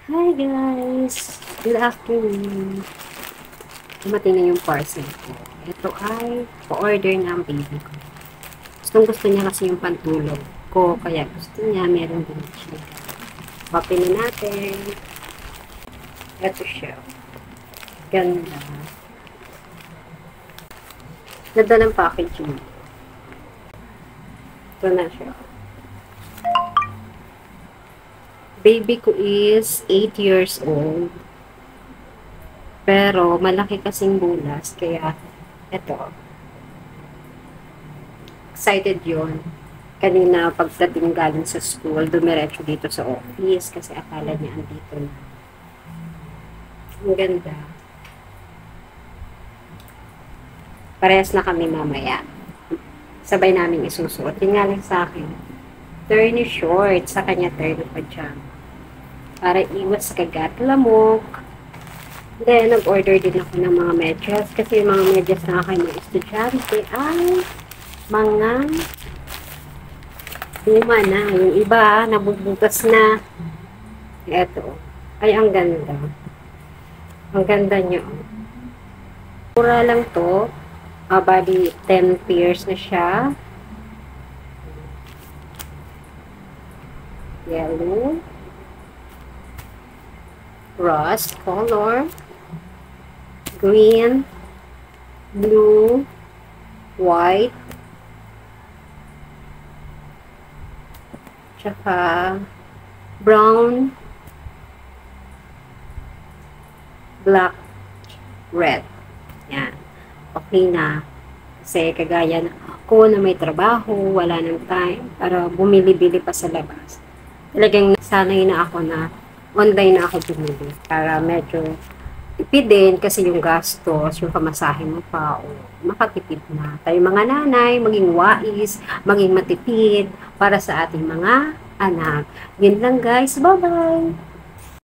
Hi guys! Good afternoon. Dumating na yung parcel ko. Ito ay pa-order ng baby ko. Gusto niya kasi yung pantulog ko. Kaya gusto niya meron din siya. Open na natin. Ito siya. Ganda. Ganda ng packaging. Ito na siya. Baby ko is 8 years old. Pero, malaki kasing bulas. Kaya, eto. Excited yon. Kanina, pagdating galing sa school, dumiretso dito sa office. Kasi akala niya andito na. Ang ganda. Parehas na kami mamaya. Sabay namin isusuot. Yun nga lang sa akin. Turny short. Sa kanya, turny pajama. Para iwas kagat lamok. Then, nag-order din ako ng mga medyas. Kasi yung mga medyas na aking mga estudyante ay mga luma na. Yung iba, nabubutas na. Eto. Ay, ang ganda. Ang ganda nyo. Mura lang to. Bali, 10 pairs na siya. Yellow. Rust color, green, blue, white, tsaka brown, black, red. Yan. Okay na. Kasi kagaya na ako na may trabaho, wala nang time para bumili-bili pa sa labas. Talagang nasanay na ako na online na ako bumili para medyo tipid din kasi yung gastos, yung pamasahe mo pa, o makatipid na. Tayo mga nanay, maging wais, maging matipid para sa ating mga anak. Yun lang guys, bye-bye!